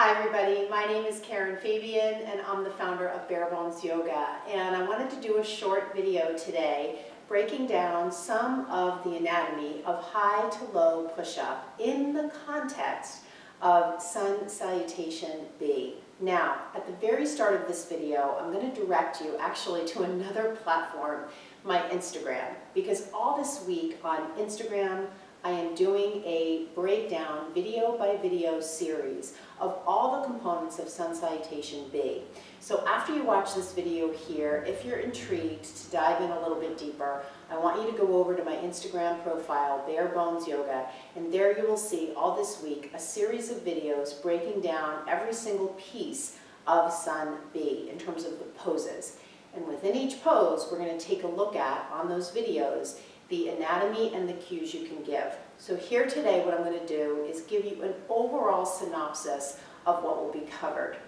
Hi everybody, my name is Karen Fabian and I'm the founder of Bare Bones Yoga, and I wanted to do a short video today breaking down some of the anatomy of high to low push-up in the context of Sun Salutation B. Now, at the very start of this video, I'm going to direct you actually to another platform, my Instagram, because all this week on Instagram I am doing a breakdown video by video series of all the components of Sun Salutation B. So after you watch this video here, if you're intrigued to dive in a little bit deeper, I want you to go over to my Instagram profile, Bare Bones Yoga, and there you will see all this week a series of videos breaking down every single piece of Sun B in terms of the poses. And within each pose, we're going to take a look at, on those videos, the anatomy and the cues you can give. So here today, what I'm going to do is give you an overall synopsis of what will be covered.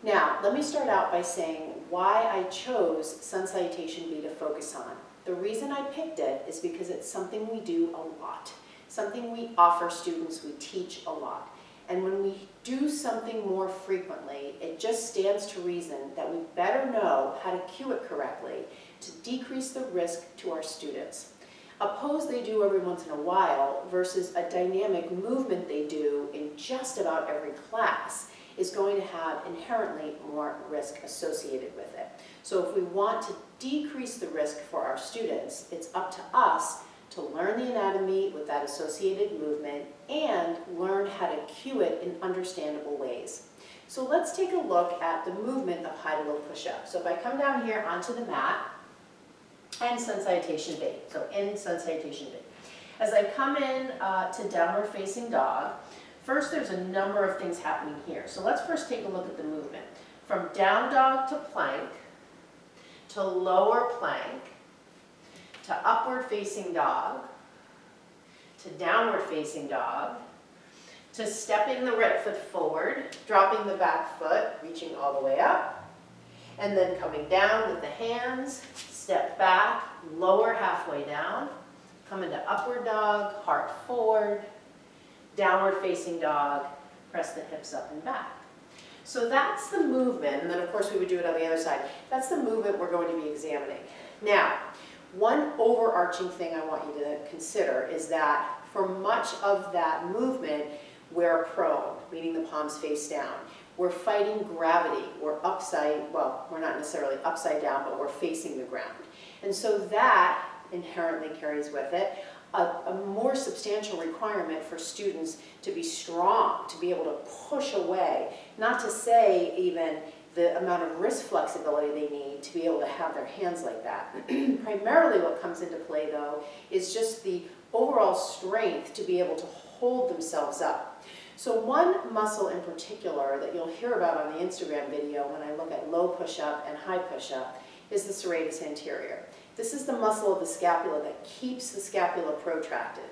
Now, let me start out by saying why I chose Sun Salutation B to focus on. The reason I picked it is because it's something we do a lot, something we offer students, we teach a lot. And when we do something more frequently, it just stands to reason that we better know how to cue it correctly to decrease the risk to our students. A pose they do every once in a while versus a dynamic movement they do in just about every class is going to have inherently more risk associated with it. So if we want to decrease the risk for our students, it's up to us to learn the anatomy with that associated movement and learn how to cue it in understandable ways. So let's take a look at the movement of high to low push-up. So if I come down here onto the mat, and Sun Salutation B, so in Sun Salutation B. As I come in to downward facing dog, first there's a number of things happening here. So let's first take a look at the movement. From down dog to plank, to lower plank, to upward facing dog, to downward facing dog, to stepping the right foot forward, dropping the back foot, reaching all the way up, and then coming down with the hands, step back, lower halfway down, come into upward dog, heart forward, downward facing dog, press the hips up and back. So that's the movement, and then of course we would do it on the other side. That's the movement we're going to be examining. Now, one overarching thing I want you to consider is that for much of that movement, we're prone, meaning the palms face down. We're fighting gravity. We're upside, well, we're not necessarily upside down, but we're facing the ground. And so that inherently carries with it a more substantial requirement for students to be strong, to be able to push away, not to say even the amount of wrist flexibility they need to be able to have their hands like that. Primarily what comes into play though is just the overall strength to be able to hold themselves up. So one muscle in particular that you'll hear about on the Instagram video when I look at low push-up and high push-up is the serratus anterior. This is the muscle of the scapula that keeps the scapula protracted,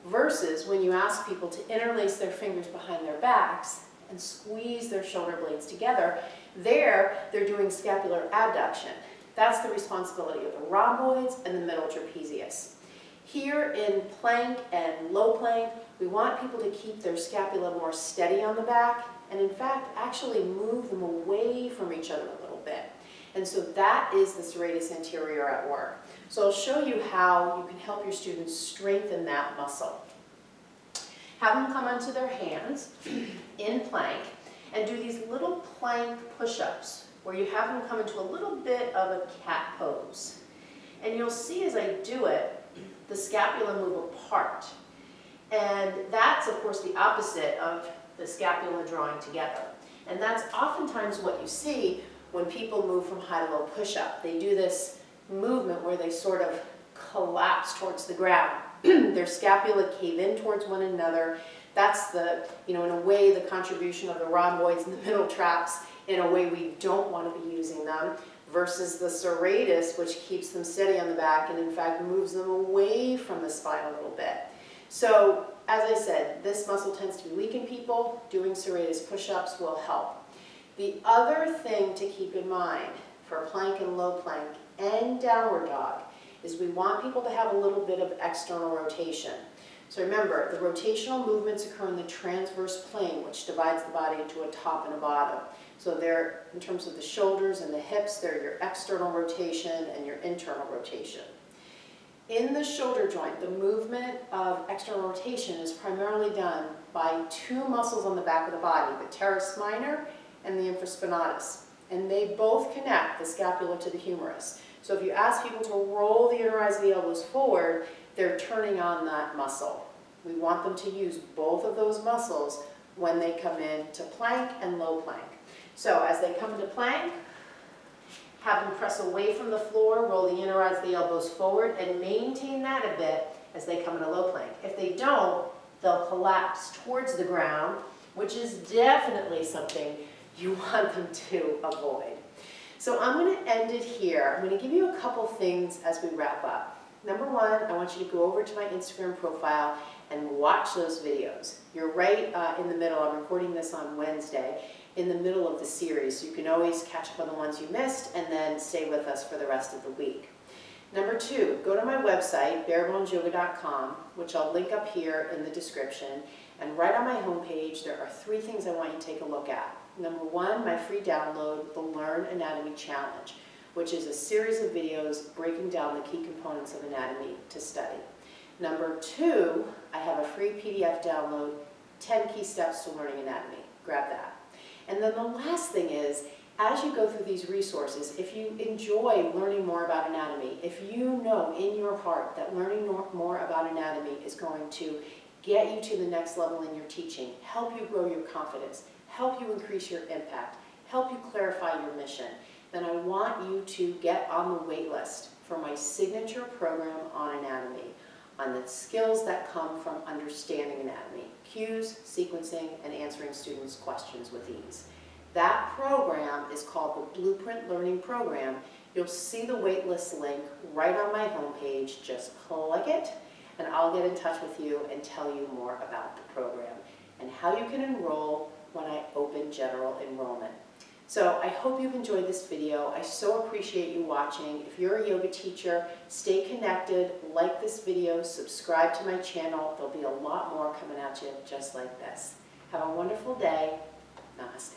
versus when you ask people to interlace their fingers behind their backs and squeeze their shoulder blades together, they're doing scapular abduction. That's the responsibility of the rhomboids and the middle trapezius. Here in plank and low plank, we want people to keep their scapula more steady on the back and in fact actually move them away from each other a little bit. And so that is the serratus anterior at work. So I'll show you how you can help your students strengthen that muscle. Have them come onto their hands in plank and do these little plank push-ups where you have them come into a little bit of a cat pose. And you'll see as I do it, the scapula move apart. And that's, of course, the opposite of the scapula drawing together. And that's oftentimes what you see when people move from high to low push-up. They do this movement where they sort of collapse towards the ground. Their scapula cave in towards one another. That's the, in a way, the contribution of the rhomboids and the middle traps in a way we don't want to be using them, versus the serratus, which keeps them steady on the back and in fact moves them away from the spine a little bit. So, as I said, this muscle tends to be weak in people. Doing serratus push-ups will help. The other thing to keep in mind for plank and low plank and downward dog is we want people to have a little bit of external rotation. So remember, the rotational movements occur in the transverse plane, which divides the body into a top and a bottom. So they're, in terms of the shoulders and the hips, they're your external rotation and your internal rotation. In the shoulder joint, the movement of external rotation is primarily done by two muscles on the back of the body, the teres minor and the infraspinatus. And they both connect the scapula to the humerus. So if you ask people to roll the inner eyes of the elbows forward, they're turning on that muscle. We want them to use both of those muscles when they come into plank and low plank. So as they come into plank, have them press away from the floor, roll the inner eyes of the elbows forward, and maintain that a bit as they come into low plank. If they don't, they'll collapse towards the ground, which is definitely something you want them to avoid. So I'm going to end it here. I'm going to give you a couple things as we wrap up. Number one, I want you to go over to my Instagram profile and watch those videos. You're right in the middle. I'm recording this on Wednesday, in the middle of the series. So you can always catch up on the ones you missed and then stay with us for the rest of the week. Number two, go to my website, barebonesyoga.com, which I'll link up here in the description. And right on my homepage, there are 3 things I want you to take a look at. Number one, my free download, the Learn Anatomy Challenge, which is a series of videos breaking down the key components of anatomy to study. Number two, I have a free PDF download, 10 key steps to learning anatomy. Grab that. And then the last thing is, as you go through these resources, if you enjoy learning more about anatomy, if you know in your heart that learning more about anatomy is going to get you to the next level in your teaching, help you grow your confidence, help you increase your impact, help you clarify your mission, then I want you to get on the wait list for my signature program on anatomy, on the skills that come from understanding anatomy, cues, sequencing, and answering students' questions with ease. That program is called the Blueprint Learning Program. You'll see the waitlist link right on my homepage. Just click it, and I'll get in touch with you and tell you more about the program and how you can enroll when I open general enrollment. So I hope you've enjoyed this video. I so appreciate you watching. If you're a yoga teacher, stay connected, like this video, subscribe to my channel. There'll be a lot more coming at you just like this. Have a wonderful day. Namaste.